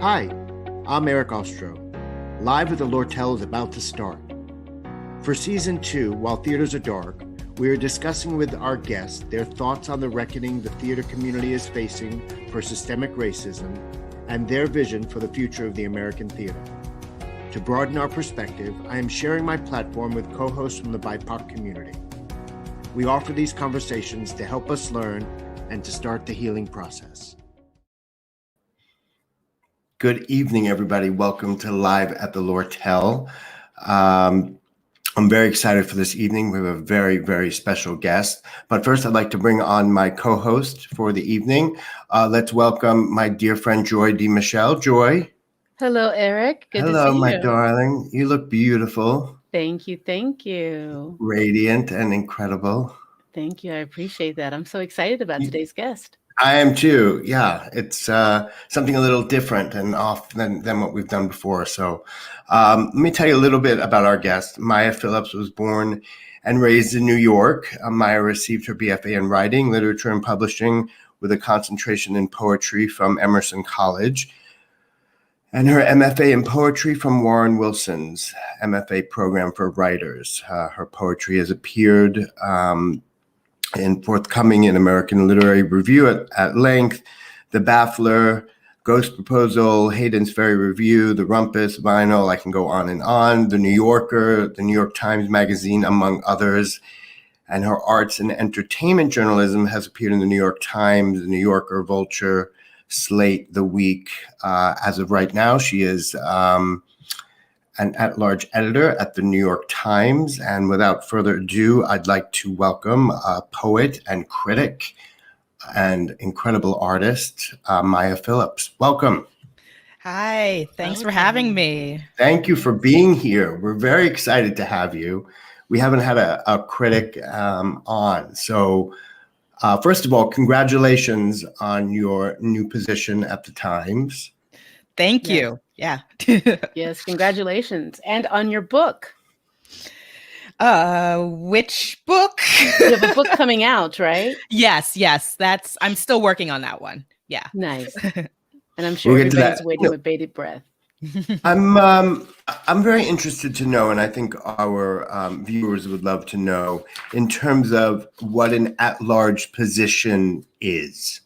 Hi, I'm Eric Ostro. Live with the Lortel is about to start. For Season 2, While Theaters Are Dark, we are discussing with our guests their thoughts on the reckoning the theater community is facing for systemic racism and their vision for the future of the American theater. To broaden our perspective, I am sharing my platform with co-hosts from the BIPOC community. We offer these conversations to help us learn and to start the healing process. Good evening, everybody. Welcome to Live at the Lortel. I'm very excited for this evening. We have a very, very special guest. But first, I'd like to bring on my co-host for the evening. Let's welcome my dear friend, Joy D. Michelle. Joy. Hello, Eric. Good to see you. Hello, my darling. You look beautiful. Thank you. Thank you. Radiant and incredible. Thank you. I appreciate that. I'm so excited about today's guest. I am too. Yeah, it's something a little different and off than what we've done before. So let me tell you a little bit about our guest. Maya Phillips was born and raised in New York. Maya received her BFA in Writing, Literature, and Publishing with a concentration in poetry from Emerson College, and her MFA in Poetry from Warren Wilson's MFA program for writers. Her poetry has appeared and forthcoming in American Literary Review at length, The Baffler, Ghost Proposal, Hayden's Ferry Review, The Rumpus, Vinyl, I can go on, The New Yorker, The New York Times Magazine, among others. And her arts and entertainment journalism has appeared in The New York Times, The New Yorker, Vulture, Slate, The Week. As of right now, she is an at-large editor at the New York Times. And without further ado, I'd like to welcome poet and critic and incredible artist, Maya Phillips. Welcome. Hi, thanks for having me. Thank you for being here. We're very excited to have you. We haven't had a critic on. So first of all, congratulations on your new position at the Times. Thank you. Yeah. Yes, congratulations. And on your book. Which book? You have a book coming out, right? Yes. I'm still working on that one. Yeah. Nice. And I'm sure everybody's waiting with bated breath. I'm very interested to know, and I think our viewers would love to know, in terms of what an at-large position is.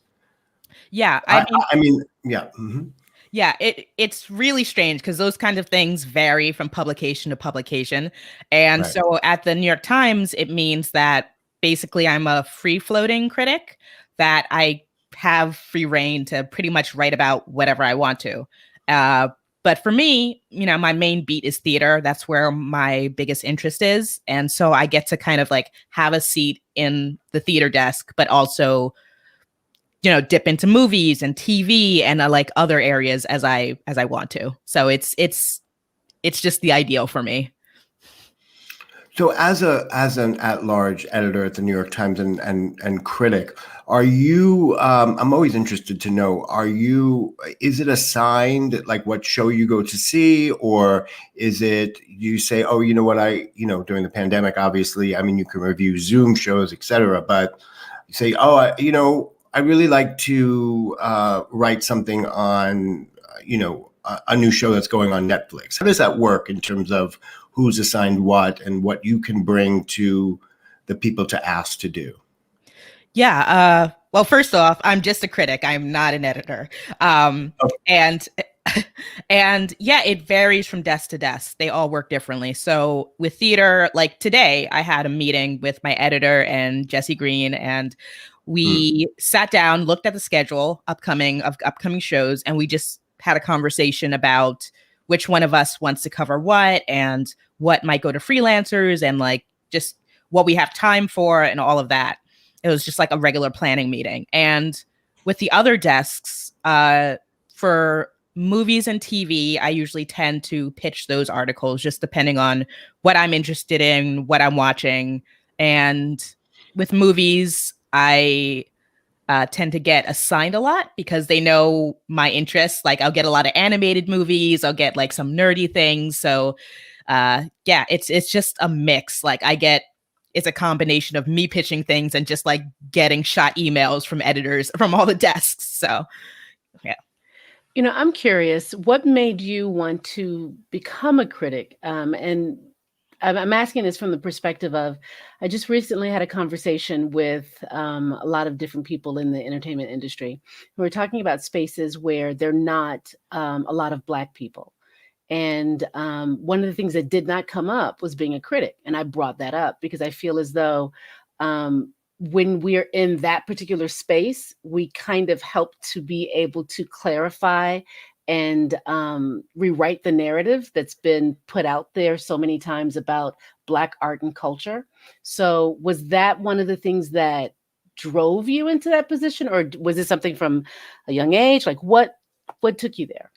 Yeah. I mean, yeah. Mm-hmm. Yeah, it's really strange because those kinds of things vary from publication to publication. And Right. So at the New York Times, it means that basically I'm a free-floating critic, that I have free reign to pretty much write about whatever I want to. But for me, my main beat is theater. That's where my biggest interest is. And so I get to kind of like have a seat in the theater desk, but also dip into movies and TV and like other areas as I want to. So it's just the ideal for me. So as an at-large editor at the New York Times and critic, are you? I'm always interested to know. Is it assigned like what show you go to see, or is it you say, oh, you know what, during the pandemic, obviously, I mean, you can review Zoom shows, etc. But you say, oh, I really like to write something on, a new show that's going on Netflix. How does that work in terms of who's assigned what and what you can bring to the people to ask to do? Yeah. Well, first off, I'm just a critic. I'm not an editor. And yeah, it varies from desk to desk. They all work differently. So with theater, like today, I had a meeting with my editor and Jesse Green, and we sat down, looked at the schedule upcoming shows, and we just had a conversation about which one of us wants to cover what and what might go to freelancers and like just what we have time for and all of that. It was just like a regular planning meeting. And with the other desks, for movies and TV, I usually tend to pitch those articles just depending on what I'm interested in, what I'm watching. And with movies, I tend to get assigned a lot because they know my interests. Like I'll get a lot of animated movies. I'll get like some nerdy things. So yeah, it's just a mix. Like it's a combination of me pitching things and just like getting shot emails from editors from all the desks. So yeah. I'm curious, what made you want to become a critic? And I'm asking this from the perspective of, I just recently had a conversation with a lot of different people in the entertainment industry who were talking about spaces where they're not a lot of Black people. And one of the things that did not come up was being a critic. And I brought that up because I feel as though when we're in that particular space, we kind of help to be able to clarify and rewrite the narrative that's been put out there so many times about Black art and culture. So, was that one of the things that drove you into that position, or was it something from a young age? Like, what took you there?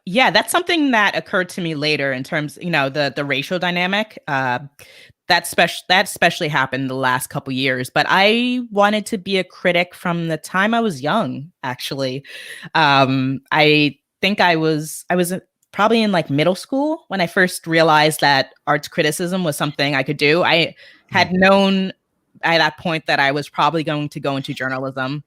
Yeah, that's something that occurred to me later in terms, the racial dynamic. That especially happened the last couple years, but I wanted to be a critic from the time I was young, actually. I think I was probably in like middle school when I first realized that arts criticism was something I could do. I had known at that point that I was probably going to go into journalism.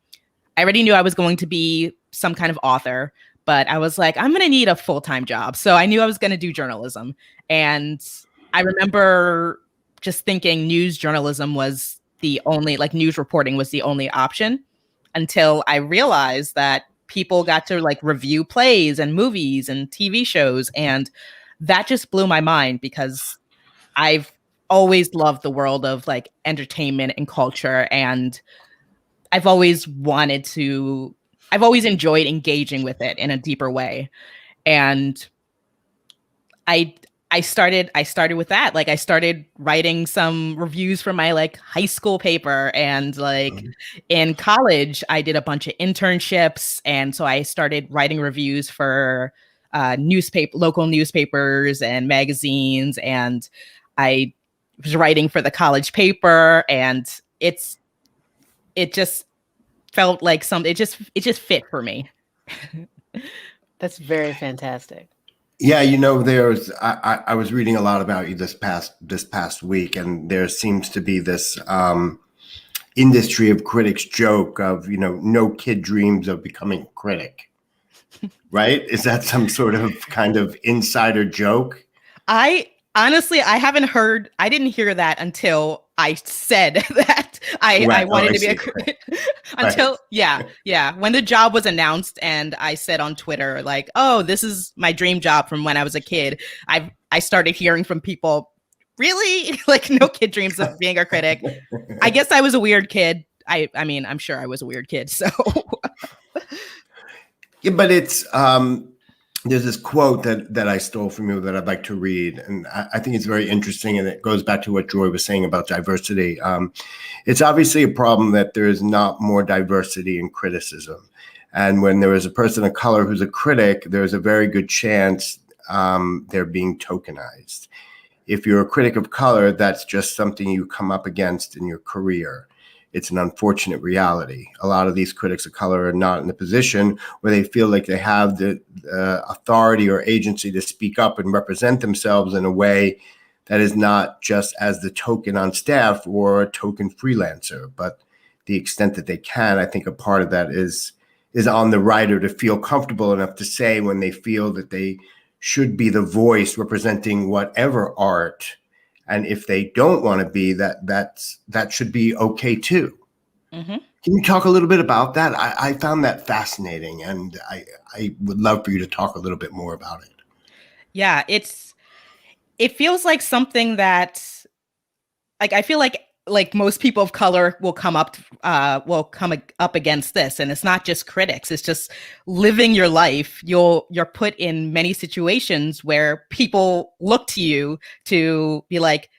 I already knew I was going to be some kind of author, but I was like, I'm going to need a full-time job. So I knew I was going to do journalism. And I remember just thinking news journalism was the only, like news reporting was the only option, until I realized that people got to like review plays and movies and TV shows. And that just blew my mind, because I've always loved the world of like entertainment and culture. And I've always I've always enjoyed engaging with it in a deeper way. And I I started with that. Like I started writing some reviews for my like high school paper, and like in college I did a bunch of internships, and so I started writing reviews for local newspapers and magazines, and I was writing for the college paper, and it just felt like something. It just fit for me. That's very fantastic. Yeah, there's I was reading a lot about you this past week, and there seems to be this industry of critics joke of, no kid dreams of becoming a critic, right? Is that some sort of kind of insider joke? I honestly, I didn't hear that until I said that I Right. Oh, wanted I to be a see. critic. Right. Until, yeah. When the job was announced and I said on Twitter, like, oh, this is my dream job from when I was a kid, I started hearing from people, really? Like, no kid dreams of being a critic. I guess I was a weird kid. I mean, I'm sure I was a weird kid. So Yeah, but there's this quote that I stole from you that I'd like to read, and I think it's very interesting, and it goes back to what Joy was saying about diversity. It's obviously a problem that there is not more diversity in criticism, and when there is a person of color who's a critic, there's a very good chance they're being tokenized. If you're a critic of color, that's just something you come up against in your career. It's an unfortunate reality. A lot of these critics of color are not in a position where they feel like they have the authority or agency to speak up and represent themselves in a way that is not just as the token on staff or a token freelancer, but the extent that they can. I think a part of that is on the writer to feel comfortable enough to say when they feel that they should be the voice representing whatever art. And if they don't want to be, that should be okay too. Mhm. Can you talk a little bit about that? I found that fascinating, and I would love for you to talk a little bit more about it. yeah, it feels like something that, like, I feel like most people of color will come up against this, and it's not just critics, it's just living your life. You're put in many situations where people look to you to be like,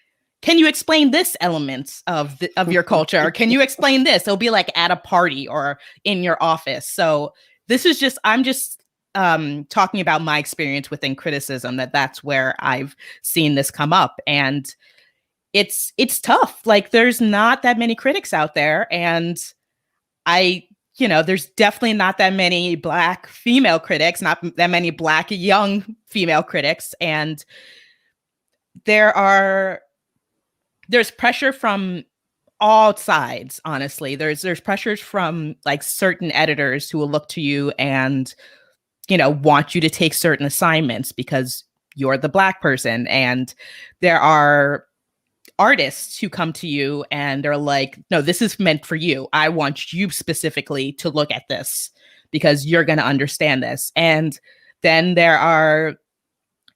can you explain this element of your culture, or can you explain this? It'll be like at a party or in your office. So I'm just talking about my experience within criticism, that's where I've seen this come up. And it's tough. Like, there's not that many critics out there, and there's definitely not that many Black female critics, not that many Black young female critics, and there's pressure from all sides, honestly. There's pressures from like certain editors who will look to you and, you know, want you to take certain assignments because you're the Black person. And there are artists who come to you and are like, no, this is meant for you. I want you specifically to look at this because you're going to understand this. And then there are,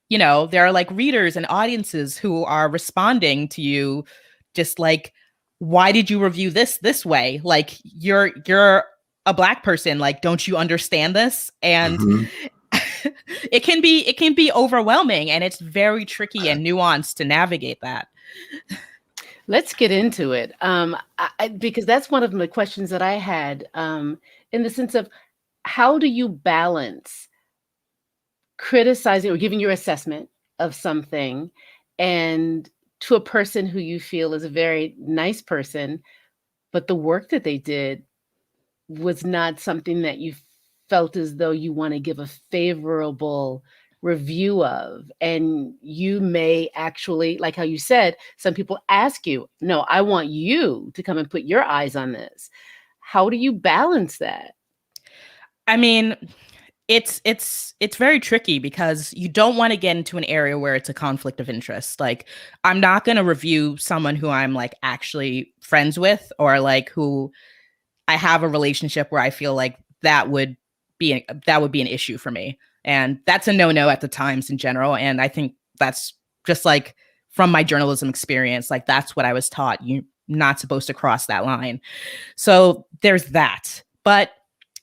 you know, there are like readers and audiences who are responding to you just like, why did you review this way? Like you're a Black person, like don't you understand this? And it can be overwhelming, and it's very tricky and nuanced to navigate that. Let's get into it, because that's one of the questions that I had, in the sense of how do you balance criticizing or giving your assessment of something and to a person who you feel is a very nice person, but the work that they did was not something that you felt as though you want to give a favorable review of. And you may actually, like how you said, some people ask you, no, I want you to come and put your eyes on this. How do you balance that? I mean, it's very tricky because you don't want to get into an area where it's a conflict of interest. Like, I'm not going to review someone who I'm like actually friends with, or like who I have a relationship where I feel like that would be an issue for me. And that's a no-no at the Times in general. And I think that's just like from my journalism experience, like that's what I was taught. You're not supposed to cross that line. So there's that. But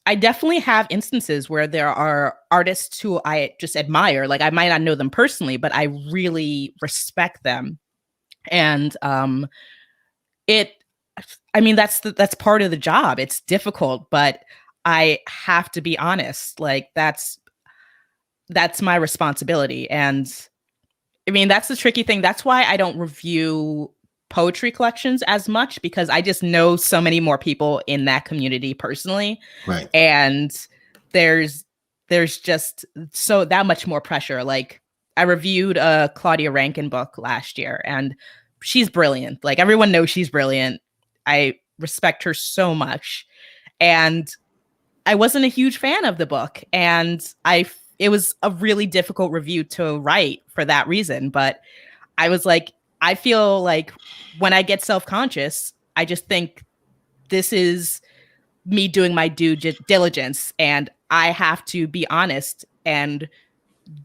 I definitely have instances where there are artists who I just admire. Like, I might not know them personally, but I really respect them. And that's part of the job. It's difficult, but I have to be honest. Like, that's my responsibility. And I mean, that's the tricky thing. That's why I don't review poetry collections as much, because I just know so many more people in that community personally. Right. And there's just so that much more pressure. Like, I reviewed a Claudia Rankine book last year, and she's brilliant. Like, everyone knows she's brilliant. I respect her so much. And I wasn't a huge fan of the book, and it was a really difficult review to write for that reason. But I was like, I feel like when I get self-conscious, I just think this is me doing my due diligence, and I have to be honest, and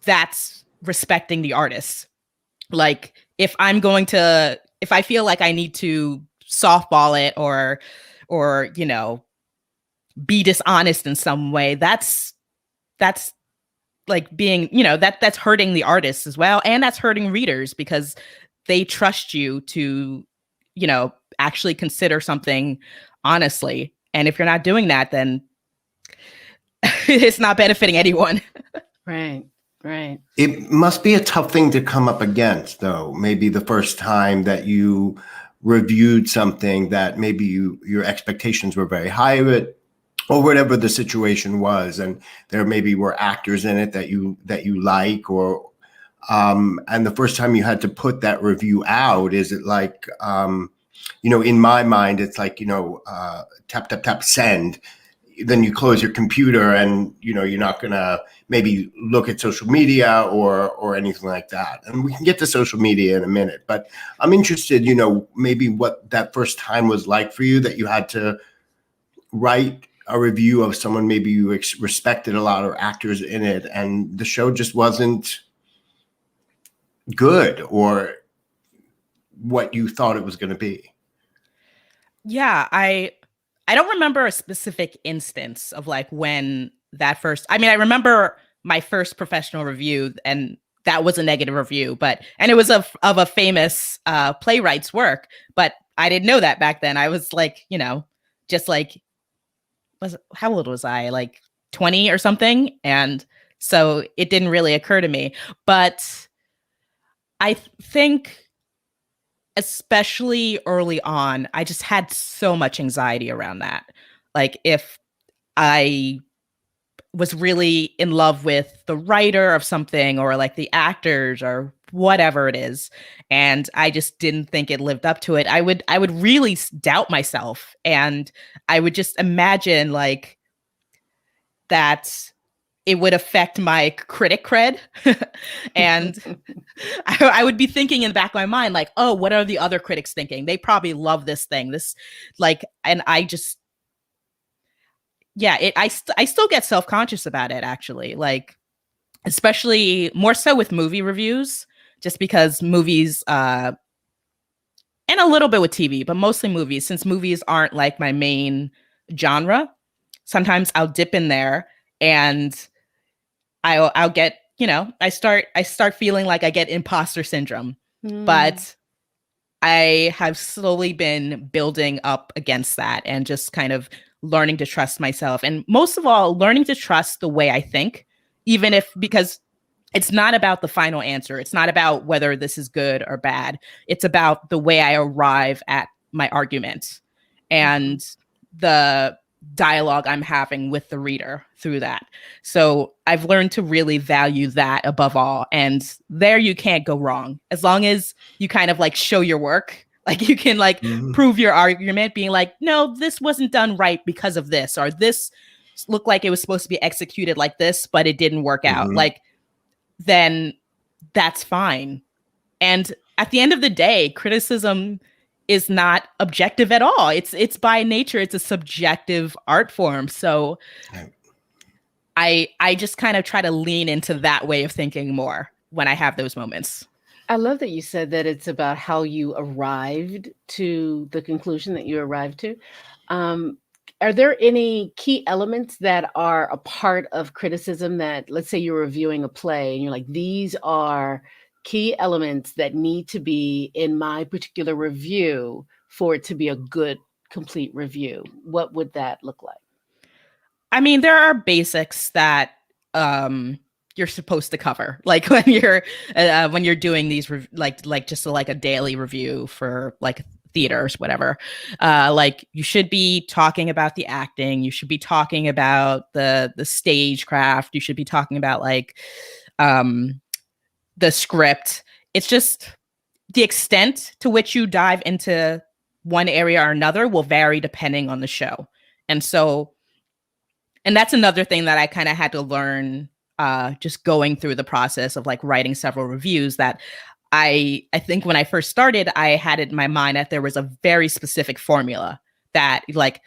that's respecting the artist. Like, if I feel like I need to softball it or, you know, be dishonest in some way, that's like being, you know, that's hurting the artists as well. And that's hurting readers because they trust you to, you know, actually consider something honestly. And if you're not doing that, then it's not benefiting anyone. Right. It must be a tough thing to come up against, though. Maybe the first time that you reviewed something that maybe your expectations were very high of it, or whatever the situation was, and there maybe were actors in it that you like, or and the first time you had to put that review out, is it like, you know, in my mind, it's like, you know, tap, tap, tap, send. Then you close your computer and, you know, you're not going to maybe look at social media or anything like that. And we can get to social media in a minute, but I'm interested, you know, maybe what that first time was like for you, that you had to write a review of someone maybe you respected a lot, or actors in it, and the show just wasn't good or what you thought it was going to be. Yeah, I don't remember a specific instance of like when that first, I mean, I remember my first professional review, and that was a negative review, and it was of a famous playwright's work, but I didn't know that back then. I was like, you know, just like, how old was I? Like 20 or something. And so it didn't really occur to me, but I think especially early on, I just had so much anxiety around that. Like, if I was really in love with the writer of something or like the actors or whatever it is, and I just didn't think it lived up to it, I would really doubt myself, and I would just imagine like that it would affect my critic cred. And I would be thinking in the back of my mind, like, oh, what are the other critics thinking? They probably love this thing. This, like, and I just, yeah, I still get self-conscious about it, actually. Like, especially more so with movie reviews, just because movies, and a little bit with TV, but mostly movies, since movies aren't like my main genre. Sometimes I'll dip in there and I'll get, I start feeling like I get imposter syndrome. But I have slowly been building up against that and just kind of learning to trust myself. And most of all, learning to trust the way I think, even if, because it's not about the final answer. It's not about whether this is good or bad. It's about the way I arrive at my argument and the dialogue I'm having with the reader through that. So I've learned to really value that above all. And there you can't go wrong. As long as you kind of like show your work, like you can like prove your argument, being like, no, this wasn't done right because of this, or this looked like it was supposed to be executed like this, but it didn't work out. Like, then that's fine. And at the end of the day, criticism is not objective at all. It's by nature, it's a subjective art form. So I just kind of try to lean into that way of thinking more when I have those moments. I love that you said that it's about how you arrived to the conclusion that you arrived to. Are there any key elements that are a part of criticism that, let's say you're reviewing a play and you're like, these are key elements that need to be in my particular review for it to be a good, complete review? What would that look like? I mean, there are basics that you're supposed to cover, like when you're doing these like just like a daily review for like theaters, whatever. Like you should be talking about the acting, you should be talking about the stagecraft, you should be talking about like the script. It's just the extent to which you dive into one area or another will vary depending on the show. And that's another thing that I kind of had to learn just going through the process of like writing several reviews, that I think when I first started, I had it in my mind that there was a very specific formula that, like,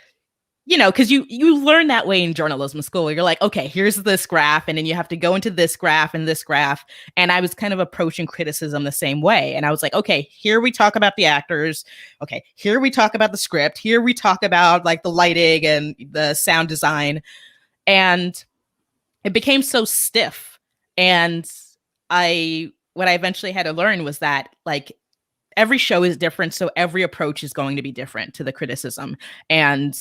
because you learn that way in journalism school. You're like, okay, here's this graph, and then you have to go into this graph and this graph. And I was kind of approaching criticism the same way. And I was like, okay, here we talk about the actors. Okay, here we talk about the script. Here we talk about like the lighting and the sound design. And it became so stiff. And what I eventually had to learn was that like every show is different. So every approach is going to be different to the criticism. And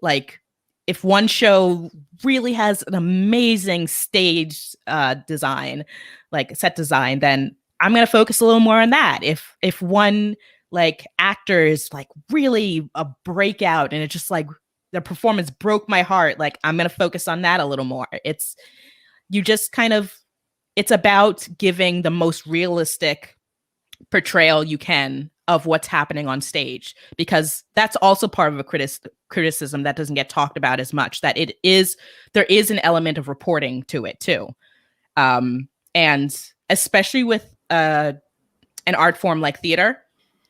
like if one show really has an amazing stage design, like set design, then I'm going to focus a little more on that. If one like actor is like really a breakout and it's just like their performance broke my heart, like I'm going to focus on that a little more. It's about giving the most realistic portrayal you can of what's happening on stage, because that's also part of a criticism that doesn't get talked about as much, that there is an element of reporting to it too. And especially with an art form like theater,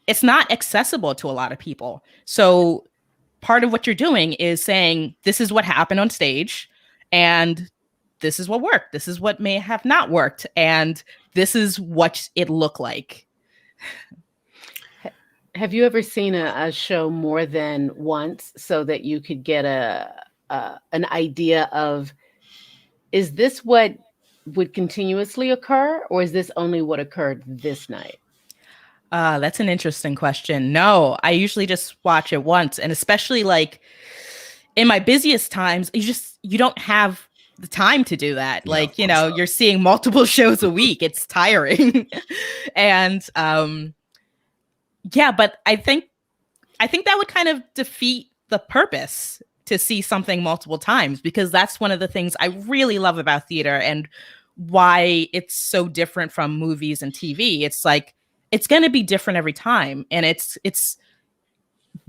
it's not accessible to a lot of people. So part of what you're doing is saying, this is what happened on stage, and this is what worked. This is what may have not worked. And this is what it looked like. Have you ever seen a show more than once so that you could get an idea of, is this what would continuously occur, or is this only what occurred this night? That's an interesting question. No, I usually just watch it once. And especially like in my busiest times, you don't have the time to do that. Like, you're seeing multiple shows a week. It's tiring. And yeah, but I think that would kind of defeat the purpose, to see something multiple times, because that's one of the things I really love about theater and why it's so different from movies and TV. It's like it's going to be different every time, and it's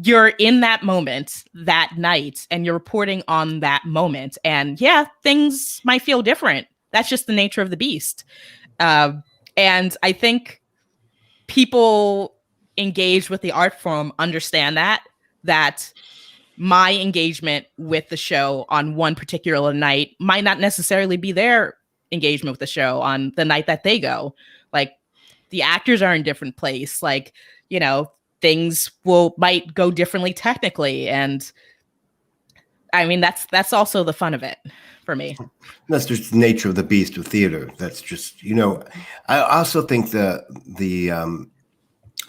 you're in that moment that night and you're reporting on that moment, and yeah, things might feel different. That's just the nature of the beast. And I think people engaged with the art form understand that my engagement with the show on one particular night might not necessarily be their engagement with the show on the night that they go. Like, the actors are in different place. Like, you know, things might go differently technically. And I mean, that's also the fun of it for me. That's just the nature of the beast of theater. That's just, you know, I also think the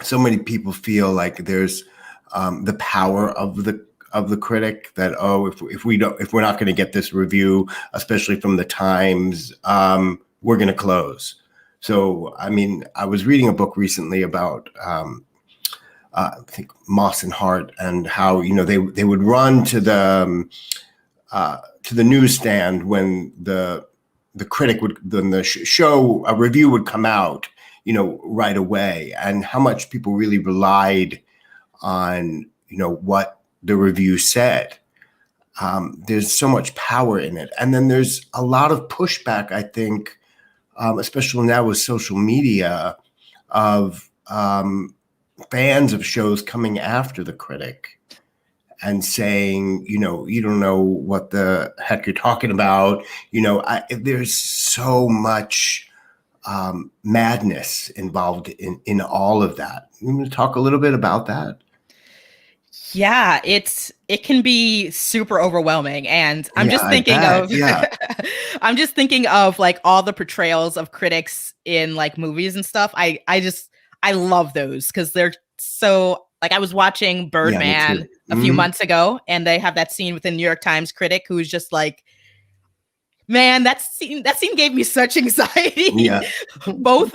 so many people feel like there's the power of the critic, that, oh, if we're not going to get this review, especially from the Times, we're going to close. So, I mean, I was reading a book recently about I think Moss and Hart, and how, you know, they would run to the newsstand when the critic would, then the show, a review would come out, you know, right away, and how much people really relied on, you know, what the review said. There's so much power in it. And then there's a lot of pushback, I think, especially now with social media, of fans of shows coming after the critic and saying, you know, you don't know what the heck you're talking about. You know, there's so much madness involved in all of that. You want to talk a little bit about that? Yeah, it can be super overwhelming, and I'm just thinking I'm just thinking of like all the portrayals of critics in like movies and stuff. I love those because they're so, like, I was watching Birdman a few months ago, and they have that scene with the New York Times critic who's just like, man, that scene gave me such anxiety. Yeah. Both.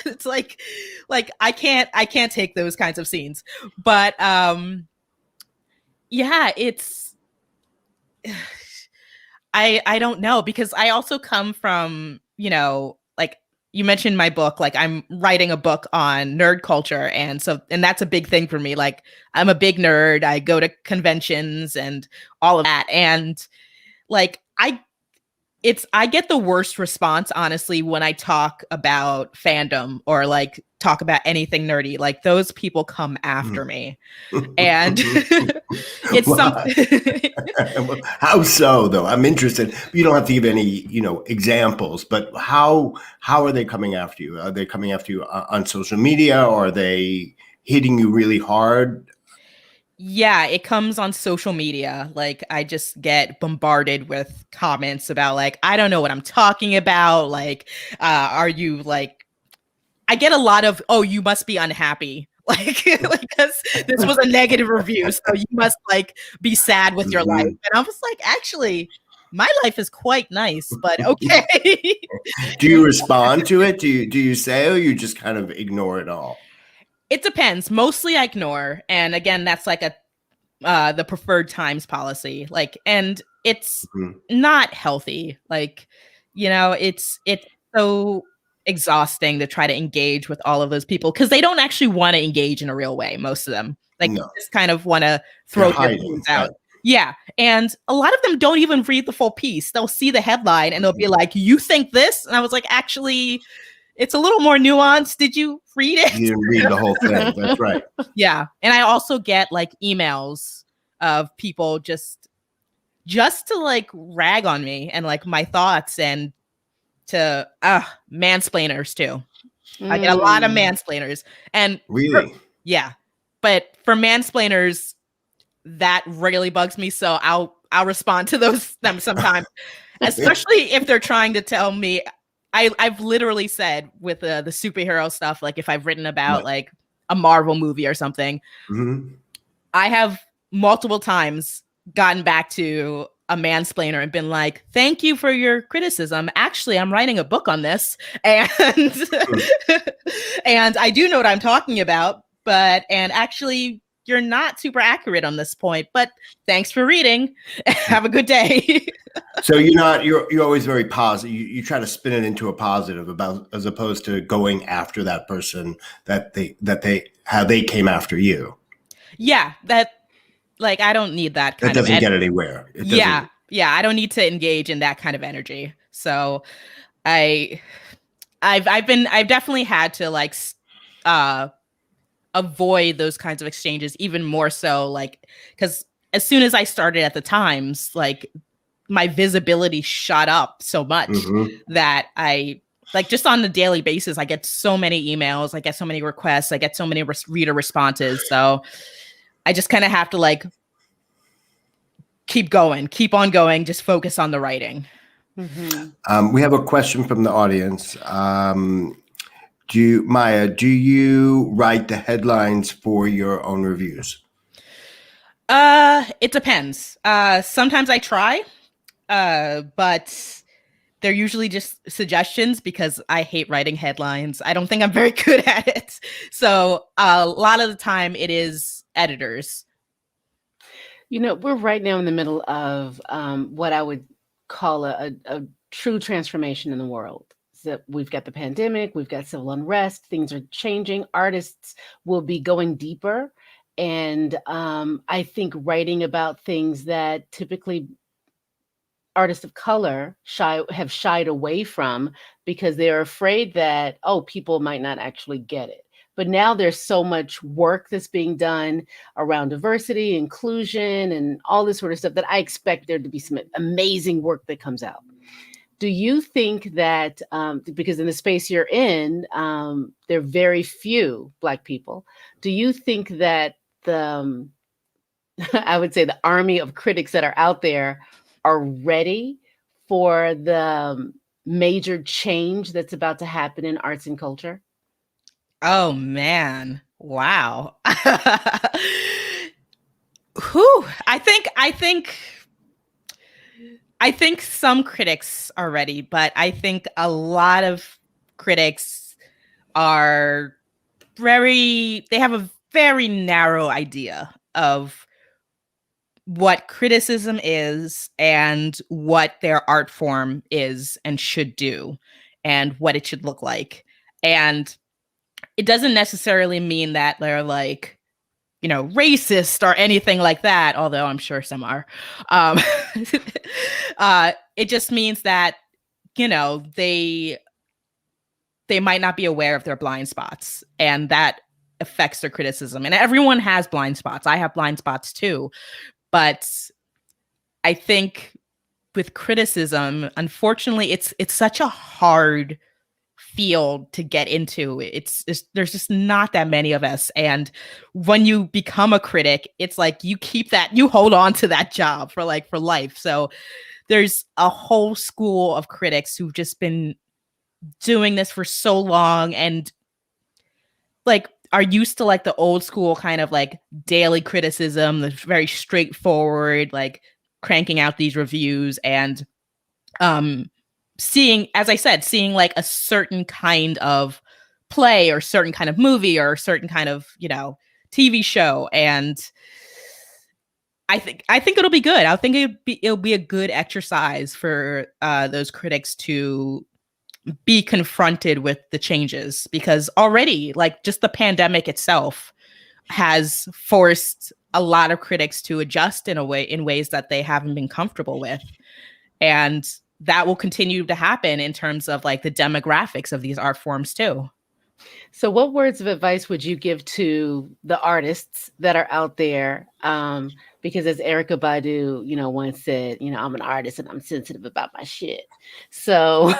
It's like I can't take those kinds of scenes. But yeah, it's I don't know, because I also come from, you know, like you mentioned my book, like I'm writing a book on nerd culture, and that's a big thing for me. Like, I'm a big nerd. I go to conventions and all of that, and like I get the worst response, honestly, when I talk about fandom or like talk about anything nerdy. Like, those people come after me, and it's something. How so, though? I'm interested. You don't have to give any, you know, examples, but how are they coming after you? Are they coming after you on social media, or are they hitting you really hard? Yeah, it comes on social media. Like, I just get bombarded with comments about like, I don't know what I'm talking about. Like, are you like, I get a lot of, oh, you must be unhappy. Like, because this was a negative review, so you must like be sad with your life. And I was like, actually, my life is quite nice, but okay. Do you respond to it? Do you say, or you just kind of ignore it all? It depends. Mostly I ignore. And again, that's like the preferred times policy. Like, and it's not healthy. Like, you know, it's so exhausting to try to engage with all of those people, because they don't actually want to engage in a real way. Most of them, like, just kind of want to throw their things out. Yeah. And a lot of them don't even read the full piece. They'll see the headline and they'll be like, you think this? And I was like, actually, it's a little more nuanced. Did you read it? You didn't read the whole thing. That's right. Yeah. And I also get like emails of people just to like rag on me and like my thoughts, and to mansplainers too. I get a lot of mansplainers. And really, yeah. But for mansplainers, that really bugs me. So I'll respond to them sometimes, especially if they're trying to tell me. I've literally said with the superhero stuff, like if I've written about like a Marvel movie or something, I have multiple times gotten back to a mansplainer and been like, thank you for your criticism. Actually, I'm writing a book on this, and and I do know what I'm talking about, and actually, you're not super accurate on this point, but thanks for reading. Have a good day. So you're always very positive. You try to spin it into a positive about, as opposed to going after that person that they how they came after you. Yeah, that, like, I don't need that kind That of doesn't get anywhere. It doesn't. Yeah, I don't need to engage in that kind of energy. So I've definitely had to like avoid those kinds of exchanges even more so, like, because as soon as I started at the Times, like my visibility shot up so much that I, like, just on a daily basis, I get so many emails, I get so many requests, I get so many reader responses. So I just kind of have to like keep on going, just focus on the writing. We have a question from the audience. Maya, do you write the headlines for your own reviews? It depends. Sometimes I try, but they're usually just suggestions because I hate writing headlines. I don't think I'm very good at it. So a lot of the time it is editors. We're right now in the middle of what I would call a true transformation in the world. So we've got the pandemic, we've got civil unrest, things are changing. Artists will be going deeper. And I think writing about things that typically artists of color have shied away from because they're afraid that, people might not actually get it. But now there's so much work that's being done around diversity, inclusion, and all this sort of stuff that I expect there to be some amazing work that comes out. Do you think that, because in the space you're in, there are very few Black people, do you think that the, I would say the army of critics that are out there are ready for the major change that's about to happen in arts and culture? Oh man. Wow. Whew. I think some critics are ready, but I think a lot of critics are they have a very narrow idea of what criticism is and what their art form is and should do and what it should look like. And it doesn't necessarily mean that they're like, racist or anything like that, although I'm sure some are. It just means that, they might not be aware of their blind spots, and that affects their criticism. And everyone has blind spots. I have blind spots too. But I think with criticism, unfortunately, it's such a hard field to get into. There's just not that many of us, and when you become a critic, it's like you hold on to that job for life. So there's a whole school of critics who've just been doing this for so long and like are used to like the old school kind of like daily criticism, the very straightforward, like cranking out these reviews and seeing, as I said, seeing like a certain kind of play or certain kind of movie or certain kind of, TV show. And I think it'll be good. I think it'll be a good exercise for those critics to be confronted with the changes, because already like just the pandemic itself has forced a lot of critics to adjust in ways that they haven't been comfortable with. And that will continue to happen in terms of like the demographics of these art forms too. So what words of advice would you give to the artists that are out there? Because as Erykah Badu, once said, I'm an artist and I'm sensitive about my shit. So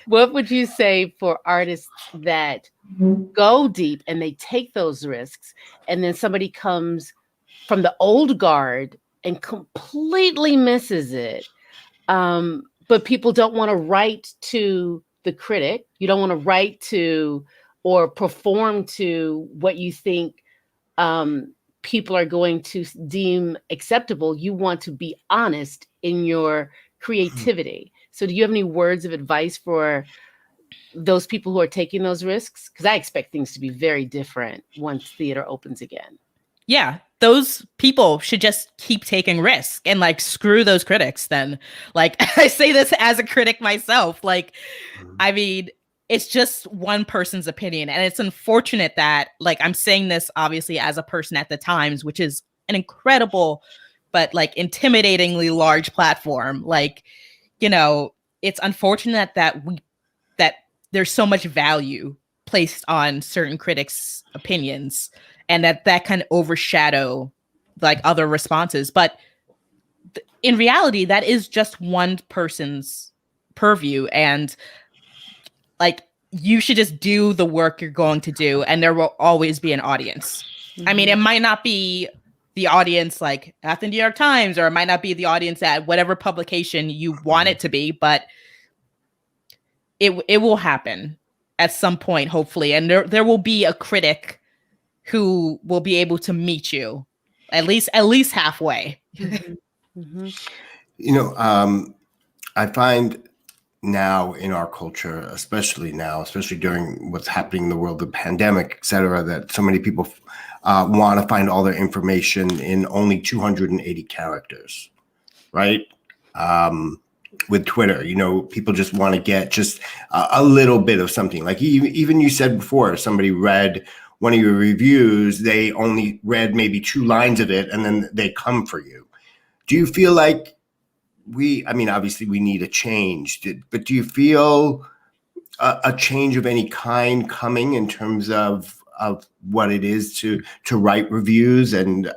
what would you say for artists that go deep and they take those risks, and then somebody comes from the old guard and completely misses it? But people don't want to write to the critic. You don't want to write to or perform to what you think people are going to deem acceptable. You want to be honest in your creativity. So do you have any words of advice for those people who are taking those risks? Because I expect things to be very different once theater opens again. Yeah, those people should just keep taking risks and like screw those critics then. Like I say this as a critic myself. Like, Mhm. I mean, it's just one person's opinion. And it's unfortunate that, like, I'm saying this obviously as a person at the Times, which is an incredible but like intimidatingly large platform. Like, you know, it's unfortunate that there's so much value placed on certain critics' opinions and that can overshadow like other responses. But in reality, that is just one person's purview. And like, you should just do the work you're going to do, and there will always be an audience. I mean, it might not be the audience like at the New York Times, or it might not be the audience at whatever publication you want it to be, but it will happen at some point, hopefully, and there will be a critic who will be able to meet you at least halfway. You know, I find now in our culture, especially now, especially during what's happening in the world of the pandemic, et cetera, that so many people want to find all their information in only 280 characters, right? With Twitter, you know, people just want to get just a little bit of something. Like even you said before, if somebody read one of your reviews, they only read maybe 2 lines of it, and then they come for you. Do you feel like I mean, obviously we need a change, but do you feel a change of any kind coming in terms of what it is to write reviews and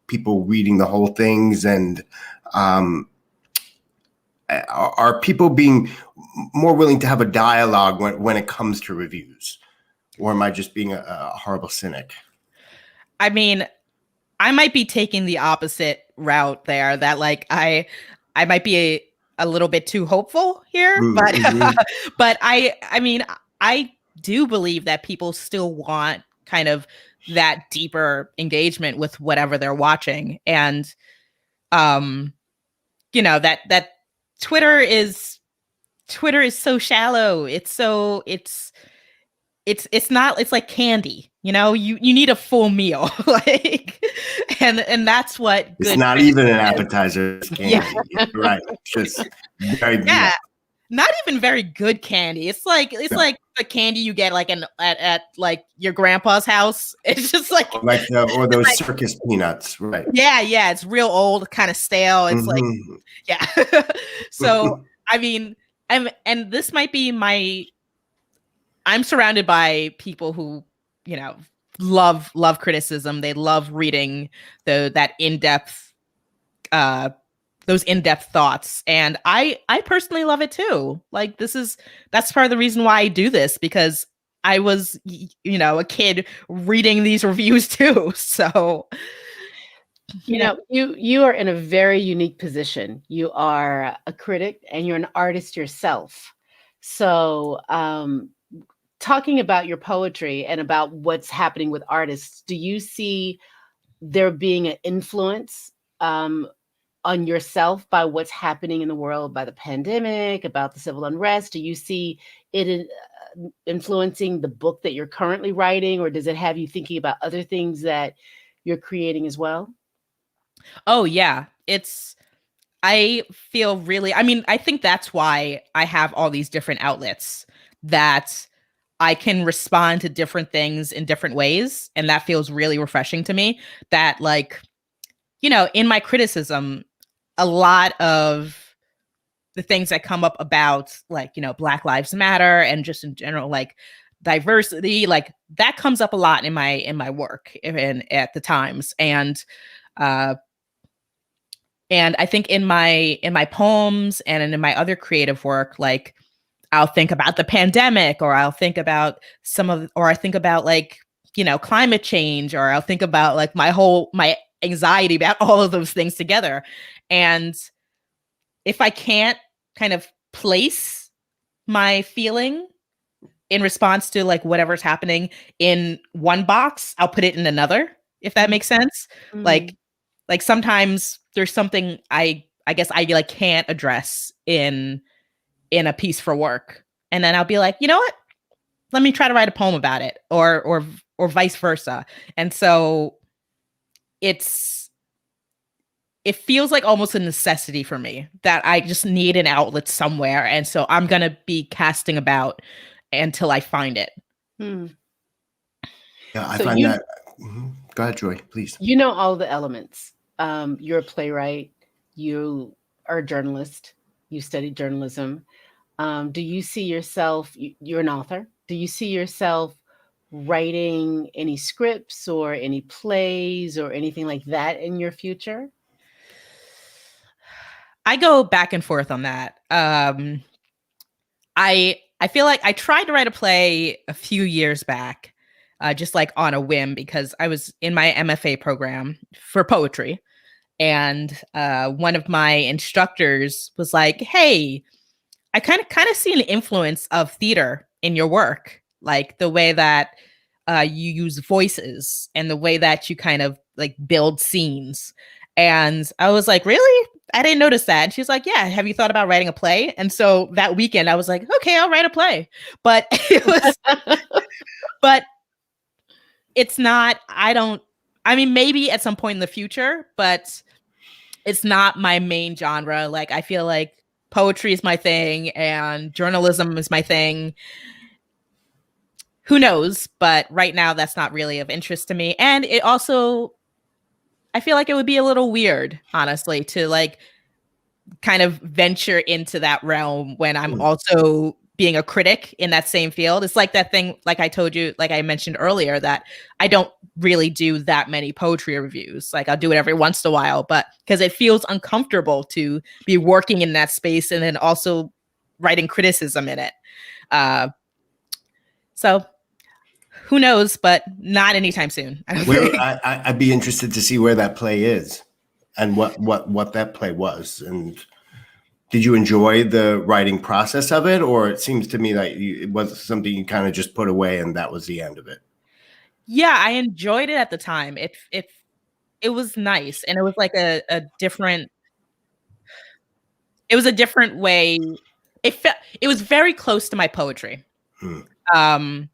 people reading the whole things, and are people being more willing to have a dialogue when it comes to reviews, or am I just being a horrible cynic? I mean, I might be taking the opposite route there, that like I might be a little bit too hopeful here, but Mm-hmm. but I mean, I do believe that people still want kind of that deeper engagement with whatever they're watching. And you know, that Twitter is Twitter is so shallow. It's not, it's like candy, you know, you need a full meal. Like, and that's what It's good not even an appetizer. It's yeah. candy. You're right. It's just very Yeah, not even very good candy. It's no. like the candy you get like at like your grandpa's house. It's just like Like or those like, circus peanuts, right? yeah, it's real old, kind of stale. It's like, Mm-hmm. yeah. So I mean, and this might be I'm surrounded by people who, you know, love criticism. They love reading that in-depth those in-depth thoughts, and I personally love it too. Like, that's part of the reason why I do this, because I was, you know, a kid reading these reviews too. So You know, you are in a very unique position. You are a critic and you're an artist yourself. So, talking about your poetry and about what's happening with artists, do you see there being an influence on yourself by what's happening in the world, by the pandemic, about the civil unrest? Do you see it influencing the book that you're currently writing, or does it have you thinking about other things that you're creating as well? oh yeah, I feel really, I mean, I think that's why I have all these different outlets, that I can respond to different things in different ways, and that feels really refreshing to me. That, like, you know, in my criticism, a lot of the things that come up about, like, you know, Black Lives Matter and just in general, like, diversity, like, that comes up a lot in my work and at the Times. Uh and I think in my poems and in my other creative work, like, I'll think about the pandemic, or I'll think about or I think about, like, you know, climate change, or I'll think about like my anxiety about all of those things together. And if I can't kind of place my feeling in response to like whatever's happening in one box, I'll put it in another, if that makes sense. Mm. Like sometimes there's something I guess I like can't address in a piece for work. And then I'll be like, you know what? Let me try to write a poem about it, or vice versa. And so it feels like almost a necessity for me that I just need an outlet somewhere. And so I'm going to be casting about until I find it. Hmm. Yeah, I So find that. Go ahead, Joy, please. you know all the elements. You're a playwright. You are a journalist. You studied journalism. Do you see yourself? You're an author. Do you see yourself writing any scripts or any plays or anything like that in your future? I go back and forth on that. I feel like I tried to write a play a few years back, just like on a whim, because I was in my MFA program for poetry, and one of my instructors was like, "Hey, I kind of see an influence of theater in your work, like the way that you use voices and the way that you kind of like build scenes." And I was like, "Really? I didn't notice that." And she's like, "Yeah, have you thought about writing a play?" And so that weekend I was like, "Okay, I'll write a play." But but it's not, I mean, maybe at some point in the future, but it's not my main genre. Like, I feel like poetry is my thing and journalism is my thing. Who knows? But right now, that's not really of interest to me. And it also, I feel like it would be a little weird, honestly, to like kind of venture into that realm when I'm also being a critic in that same field. It's like that thing, like I told you, like I mentioned earlier, that I don't really do that many poetry reviews. Like I'll do it every once in a while, but because it feels uncomfortable to be working in that space and then also writing criticism in it. So who knows, but not anytime soon. I'd be interested to see where that play is and what that play was. And did you enjoy the writing process of it, or it seems to me like it was something you kind of just put away and that was the end of it? Yeah, I enjoyed it at the time. It was nice, and it was like a different. It was a different way. It was very close to my poetry. Um,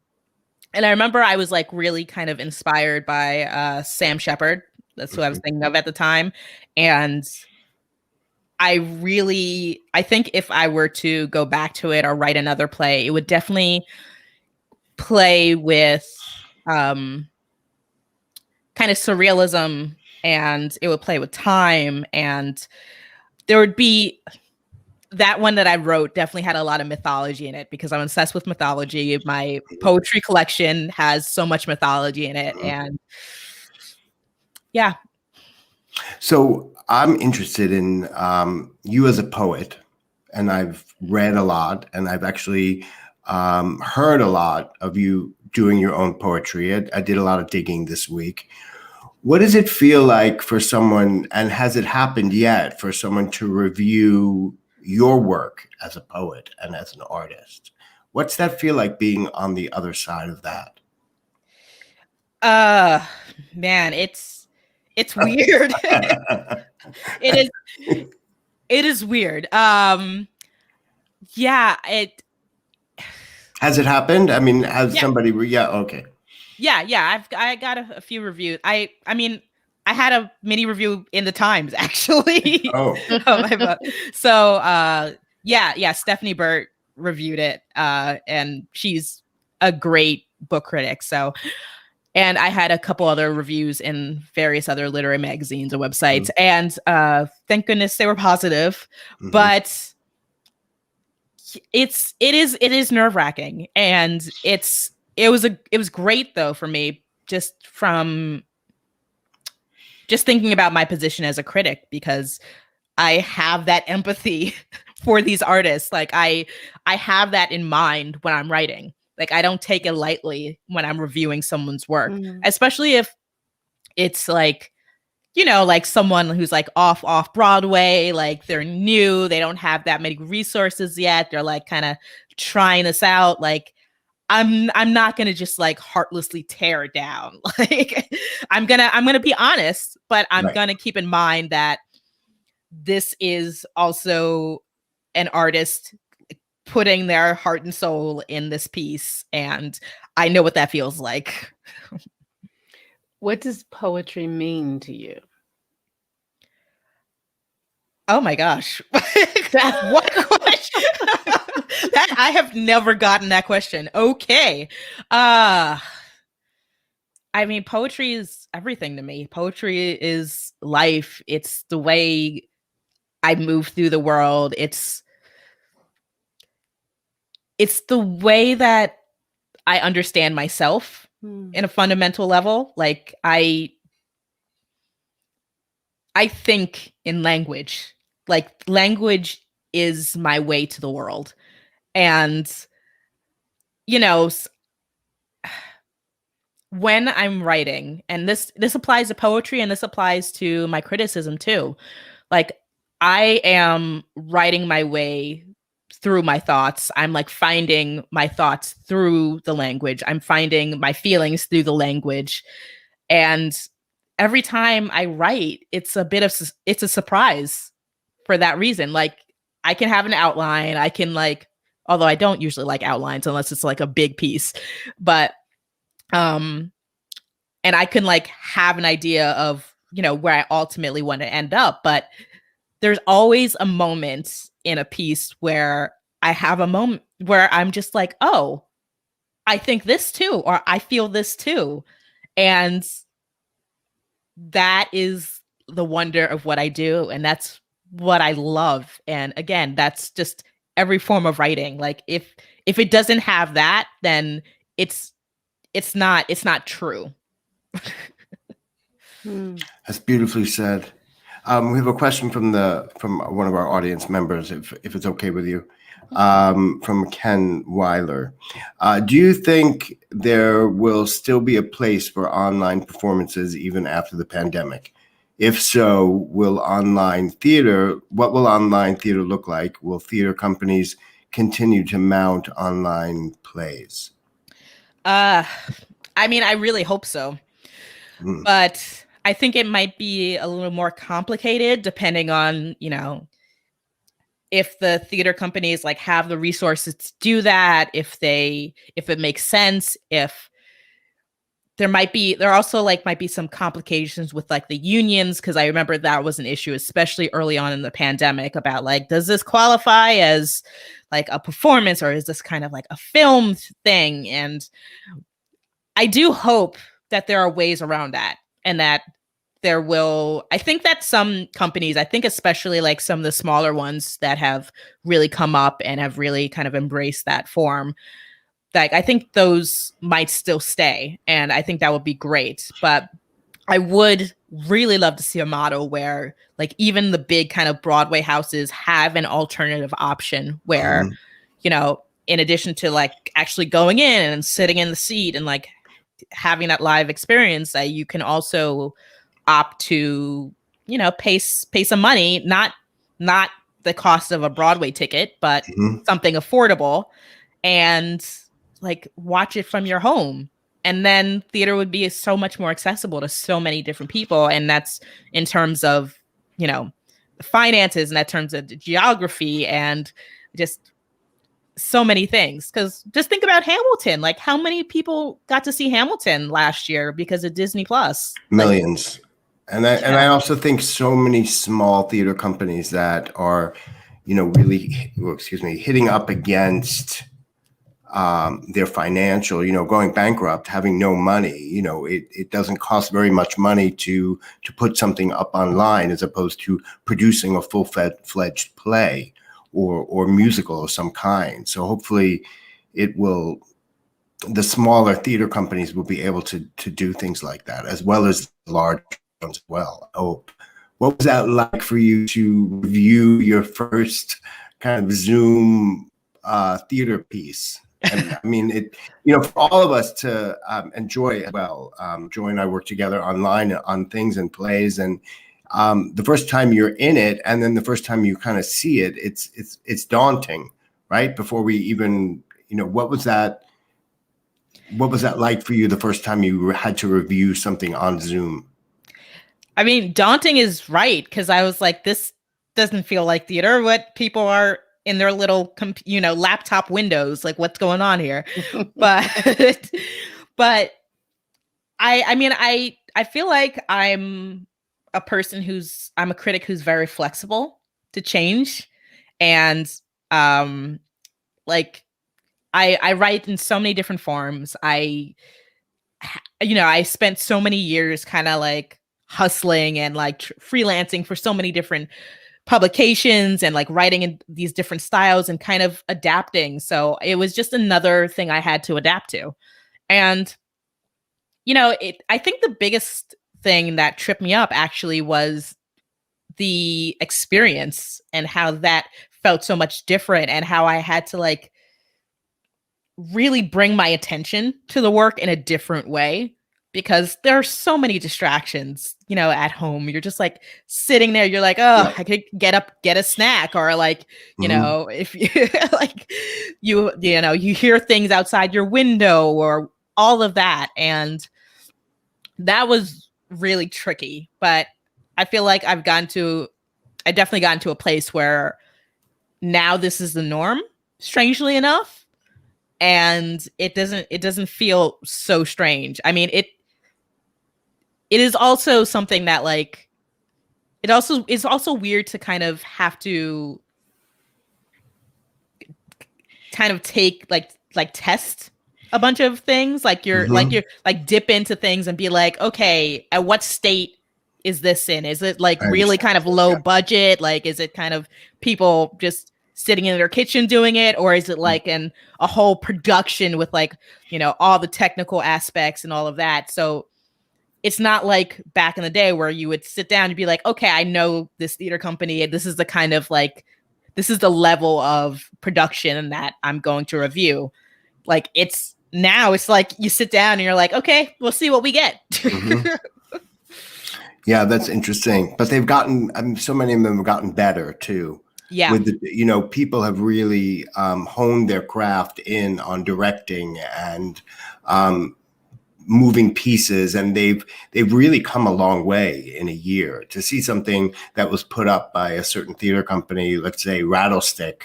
and I remember I was like really kind of inspired by Sam Shepard. That's who I was thinking of at the time, and I think if I were to go back to it or write another play, it would definitely play with kind of surrealism, and it would play with time, and there would be that one that I wrote definitely had a lot of mythology in it because I'm obsessed with mythology. My poetry collection has so much mythology in it, and yeah. So I'm interested in you as a poet, and I've read a lot, and I've actually heard a lot of you doing your own poetry. I did a lot of digging this week. What does it feel like for someone, and has it happened yet, for someone to review your work as a poet and as an artist? What's that feel like being on the other side of that? Man, it's weird. It is weird. Yeah, Has it happened? I mean, has Yeah. somebody? Yeah, okay. Yeah. I got a few reviews. I mean, I had a mini review in the Times actually. Oh, of my book. So yeah, Stephanie Burt reviewed it, and she's a great book critic. So, and I had a couple other reviews in various other literary magazines and websites, and thank goodness they were positive. But it is nerve-wracking, and it was great though for me, just thinking about my position as a critic, because I have that empathy for these artists. Like I have that in mind when I'm writing. Like I don't take it lightly when I'm reviewing someone's work, especially if it's like, like someone who's like off Broadway, like they're new, they don't have that many resources yet. They're like kind of trying this out. Like I'm not gonna just like heartlessly tear it down. Like I'm gonna be honest, but I'm gonna keep in mind that this is also an artist putting their heart and soul in this piece, and I know what that feels like. What does poetry mean to you? Oh my gosh. What question? That I have never gotten that question. Okay. I mean, poetry is everything to me. Poetry is life. It's the way I move through the world. It's the way that I understand myself in a fundamental level. Like I think in language. Like language is my way to the world. And you know, when I'm writing, and this applies to poetry and this applies to my criticism too. Like I am writing my way through my thoughts. I'm like finding my thoughts through the language. I'm finding my feelings through the language. And every time I write, it's a surprise for that reason. Like I can have an outline. I can like, although I don't usually like outlines unless it's like a big piece, but and I can like have an idea of, where I ultimately want to end up. But there's always a moment in a piece where I have a moment where I'm just like, oh, I think this too, or I feel this too. And that is the wonder of what I do. And that's what I love. And again, that's just every form of writing. Like if it doesn't have that, then it's not true. That's beautifully said. We have a question from one of our audience members, if it's okay with you, from Ken Weiler. Do you think there will still be a place for online performances even after the pandemic? If so, what will online theater look like? Will theater companies continue to mount online plays? I mean, I really hope so. But I think it might be a little more complicated depending on, if the theater companies like have the resources to do that, if it makes sense, if there also like might be some complications with like the unions, because I remember that was an issue, especially early on in the pandemic, about like, does this qualify as like a performance or is this kind of like a filmed thing? And I do hope that there are ways around that, and that I think that some companies, I think especially like some of the smaller ones that have really come up and have really kind of embraced that form, like I think those might still stay. And I think that would be great. But I would really love to see a model where like even the big kind of Broadway houses have an alternative option where, in addition to like actually going in and sitting in the seat and like having that live experience, that you can also opt to, pay some money, not the cost of a Broadway ticket, but something affordable, and like watch it from your home. And then theater would be so much more accessible to so many different people. And that's in terms of, the finances, and that terms of the geography and just so many things. Because just think about Hamilton. Like how many people got to see Hamilton last year because of Disney Plus? Millions. And I also think so many small theater companies that are, really, hitting up against their financial, going bankrupt, having no money. It doesn't cost very much money to put something up online as opposed to producing a full-fledged play or musical of some kind. So hopefully the smaller theater companies will be able to do things like that, as well as the large ones as well. Oh, what was that like for you to review your first kind of Zoom theater piece? And I mean, for all of us to enjoy it well. Joy and I work together online on things and plays, and the first time you're in it, and then the first time you kind of see it, it's daunting, right? Before we even, what was that like for you the first time you had to review something on Zoom? I mean, daunting is right, because I was like, this doesn't feel like theater. What people are in their little, laptop windows, like what's going on here? But, but I mean, I feel like I'm a critic who's very flexible to change. And like I write in so many different forms. I spent so many years kind of like hustling and like freelancing for so many different publications and like writing in these different styles and kind of adapting. So it was just another thing I had to adapt to. And I think the biggest thing that tripped me up actually was the experience and how that felt so much different, and how I had to like really bring my attention to the work in a different way, because there are so many distractions, at home. You're just like sitting there, you're like, oh, I could get up, get a snack, or like, if you like you hear things outside your window or all of that. And that was really tricky. But I feel like I definitely gotten to a place where now this is the norm, strangely enough. And it doesn't feel so strange. I mean, it is also something that like, it's also weird to kind of have to kind of take like test a bunch of things. Like you're like dip into things and be like, okay, at what state is this in? Is it like really kind of low budget? Like, is it kind of people just sitting in their kitchen doing it? Or is it like a whole production with like, all the technical aspects and all of that? So it's not like back in the day where you would sit down and be like, okay, I know this theater company, and this is the kind of like, this is the level of production that I'm going to review. Like it's like you sit down and you're like, okay, we'll see what we get. Yeah, that's interesting. But they've gotten, so many of them have gotten better too. Yeah. With people have really honed their craft in on directing and moving pieces, and they've really come a long way in a year. To see something that was put up by a certain theater company, let's say Rattlestick,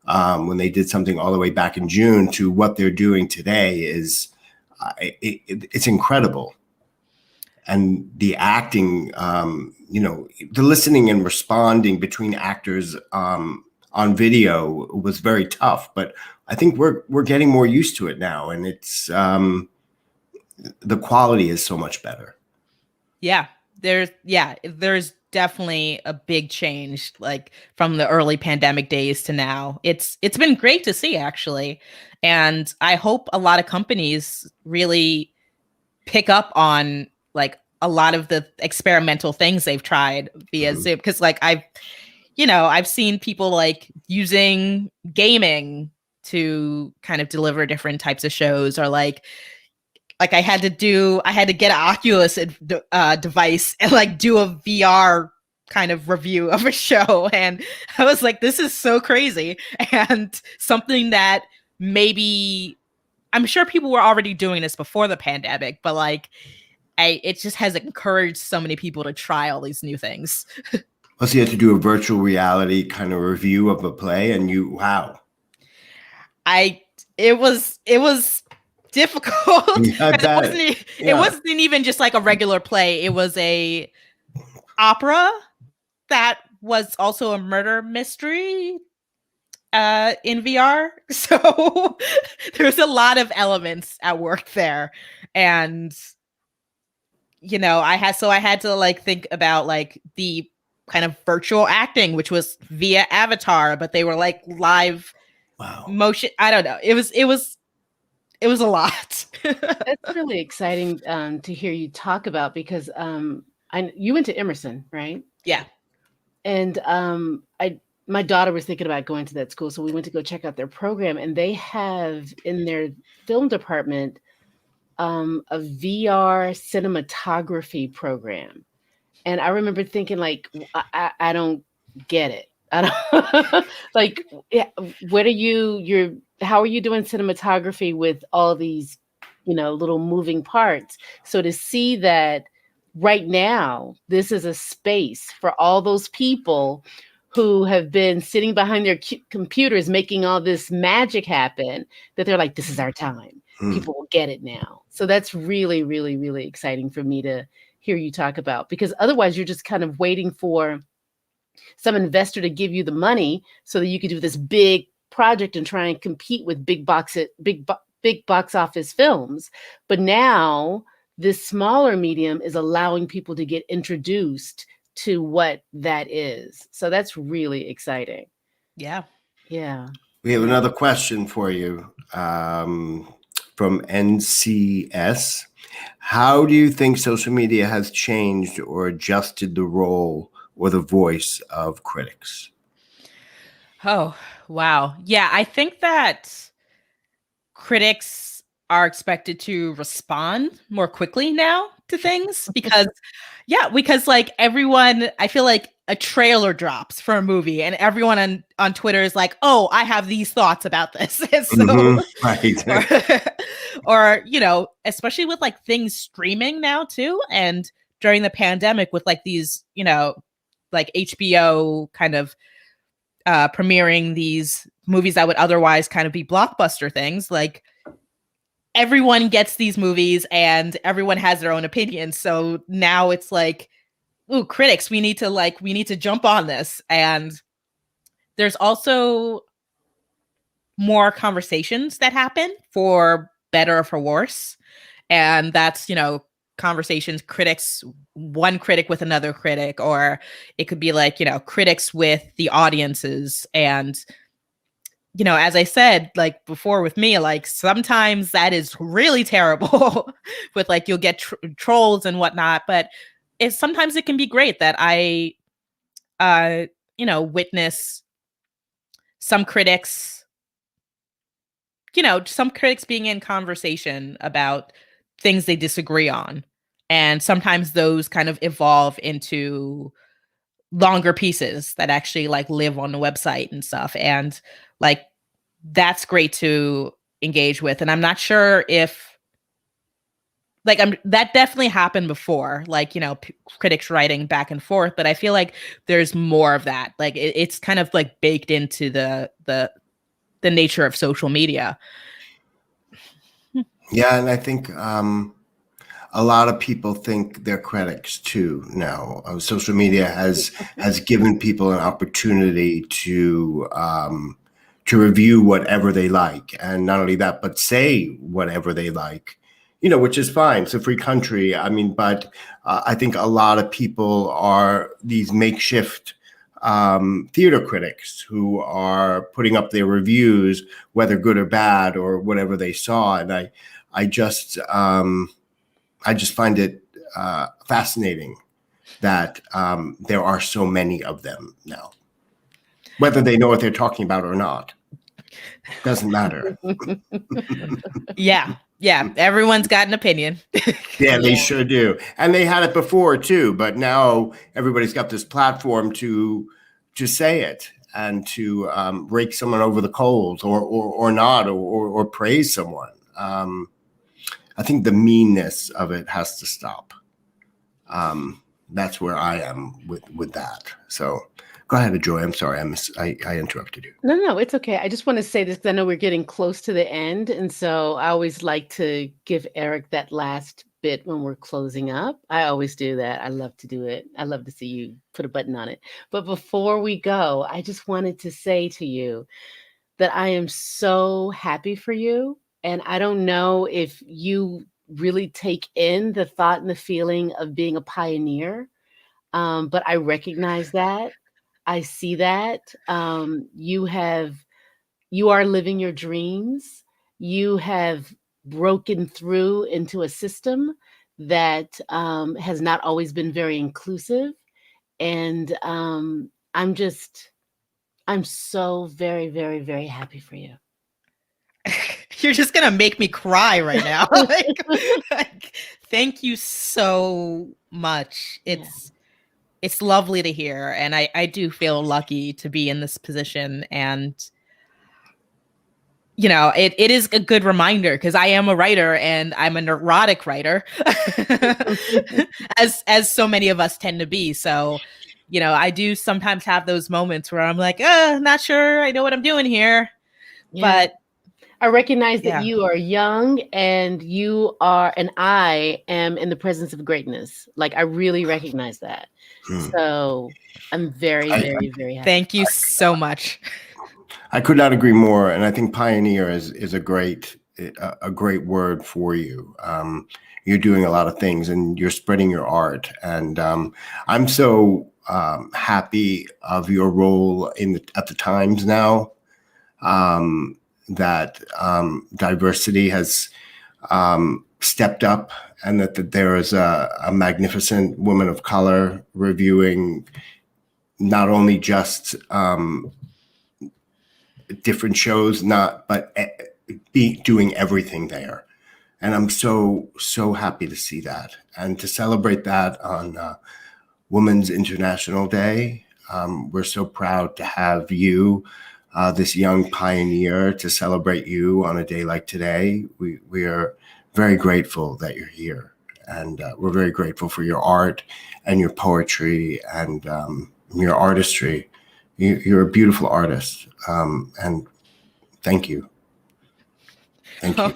when they did something all the way back in June, to what they're doing today is it's incredible. And the acting, the listening and responding between actors on video was very tough. But I think we're getting more used to it now, and it's the quality is so much better. Yeah, there's definitely a big change, like from the early pandemic days to now. It's been great to see, actually, and I hope a lot of companies really pick up on like a lot of the experimental things they've tried via Zoom, because like I've seen people like using gaming to kind of deliver different types of shows, or like I had to get an Oculus device and like do a VR kind of review of a show. And I was like, this is so crazy. And something that maybe, I'm sure people were already doing this before the pandemic, but like, it just has encouraged so many people to try all these new things. Plus, you had to do a virtual reality kind of review of a play, and wow. It was difficult. It wasn't even just like a regular play. It was a opera that was also a murder mystery in VR. So there's a lot of elements at work there. And I had to like think about like the kind of virtual acting, which was via avatar, but they were like live motion. I don't know. It was a lot. That's really exciting to hear you talk about, because you went to Emerson, right? Yeah. And my daughter was thinking about going to that school, so we went to go check out their program, and they have in their film department a VR cinematography program. And I remember thinking, like, I don't get it. I don't like, what are how are you doing cinematography with all these, little moving parts? So to see that right now, this is a space for all those people who have been sitting behind their computers making all this magic happen, that they're like, this is our time. People will get it now. So that's really, really, really exciting for me to hear you talk about, because otherwise you're just kind of waiting for some investor to give you the money so that you could do this big project and try and compete with big box office films. But now this smaller medium is allowing people to get introduced to what that is. So that's really exciting. Yeah. Yeah. We have another question for you from NCS. How do you think social media has changed or adjusted the role or the voice of critics? Oh, wow. Yeah, I think that critics are expected to respond more quickly now to things because like everyone, I feel like a trailer drops for a movie and everyone on Twitter is like, "Oh, I have these thoughts about this." And so Right. or especially with like things streaming now too, and during the pandemic with like these, like HBO kind of premiering these movies that would otherwise kind of be blockbuster things, like everyone gets these movies and everyone has their own opinions. So now it's like, ooh, critics, we need to jump on this. And there's also more conversations that happen, for better or for worse. And that's, conversations, critics, one critic with another critic, or it could be like, critics with the audiences. And as I said, like before with me, like sometimes that is really terrible with like you'll get trolls and whatnot, but sometimes it can be great that I witness some critics, some critics being in conversation about things they disagree on. And sometimes those kind of evolve into longer pieces that actually like live on the website and stuff. And like, that's great to engage with. And I'm not sure if like that definitely happened before, like, critics writing back and forth, but I feel like there's more of that. Like it's kind of like baked into the nature of social media. Yeah, and I think a lot of people think they're critics too now. Social media has given people an opportunity to review whatever they like, and not only that, but say whatever they like, which is fine. It's a free country. I mean, but I think a lot of people are these makeshift theater critics who are putting up their reviews, whether good or bad or whatever they saw, and I just find it fascinating that there are so many of them now. Whether they know what they're talking about or not, doesn't matter. Yeah. Everyone's got an opinion. Yeah, they sure do. And they had it before too, but now everybody's got this platform to say it and to rake someone over the coals or not, or praise someone. I think the meanness of it has to stop. That's where I am with that. So go ahead, Joy. I'm sorry, I interrupted you. No, it's okay. I just want to say this because I know we're getting close to the end, and so I always like to give Eric that last bit when we're closing up. I always do that. I love to do it. I love to see you put a button on it. But before we go, I just wanted to say to you that I am so happy for you. And I don't know if you really take in the thought and the feeling of being a pioneer, but I recognize that. I see that. You are living your dreams. You have broken through into a system that has not always been very inclusive. And I'm so very, very, very happy for you. You're just gonna make me cry right now. like, thank you so much. It's lovely to hear, and I do feel lucky to be in this position. And it is a good reminder, because I am a writer and I'm a neurotic writer, as so many of us tend to be. So, I do sometimes have those moments where I'm like, not sure I know what I'm doing here. Yeah. But I recognize that Yeah. you are young and I am in the presence of greatness. Like, I really recognize that. So I'm very, I, very, very happy. Thank you so much. I could not agree more, and I think pioneer is a great word for you. You're doing a lot of things, and you're spreading your art, and I'm so happy of your role at the Times now. That diversity has stepped up, and that there is a magnificent woman of color reviewing not only just different shows, but be doing everything there. And I'm so happy to see that and to celebrate that on Women's International Day. We're so proud to have you, this young pioneer, to celebrate you on a day like today. We are very grateful that you're here, and we're very grateful for your art and your poetry and your artistry. You're a beautiful artist, and thank you. Thank you.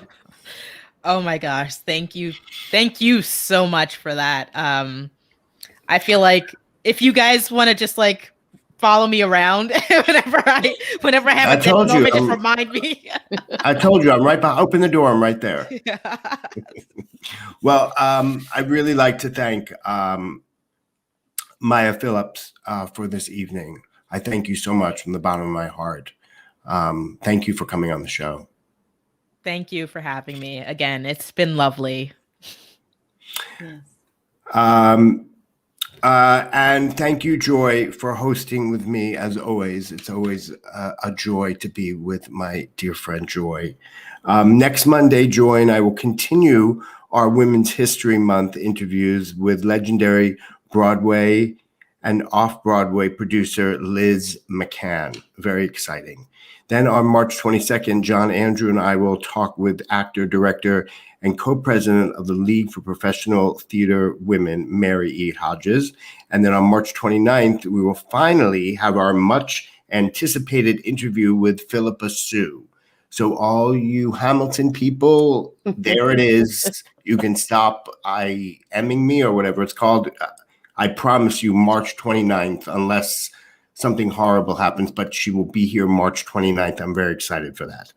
Oh my gosh. Thank you. Thank you so much for that. I feel like if you guys want to just like follow me around whenever I have I a down told you. moment, just remind me. I told you. I'm right behind. Open the door. I'm right there. Well, I'd really like to thank Maya Phillips for this evening. I thank you so much from the bottom of my heart. Thank you for coming on the show. Thank you for having me again. It's been lovely. Yes. And thank you, Joy, for hosting with me as always. It's always a joy to be with my dear friend, Joy. Next Monday, Joy and I will continue our Women's History Month interviews with legendary Broadway and off-Broadway producer Liz McCann. Very exciting. Then on March 22nd, John Andrew and I will talk with actor, director, and co-president of the League for Professional Theater Women, Mary E. Hodges. And then on March 29th, we will finally have our much anticipated interview with Philippa Sue. So all you Hamilton people, there it is. You can stop IMing me or whatever it's called. I promise you March 29th, unless something horrible happens, but she will be here March 29th. I'm very excited for that.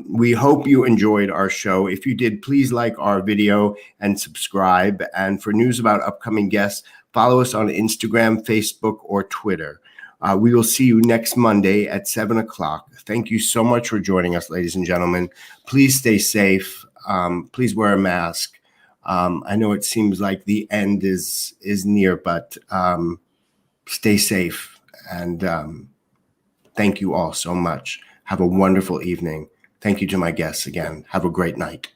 We hope you enjoyed our show. If you did, please like our video and subscribe. And for news about upcoming guests, follow us on Instagram, Facebook, or Twitter. We will see you next Monday at 7 o'clock. Thank you so much for joining us, ladies and gentlemen. Please stay safe. Please wear a mask. I know it seems like the end is near, but stay safe. And thank you all so much. Have a wonderful evening. Thank you to my guests again. Have a great night.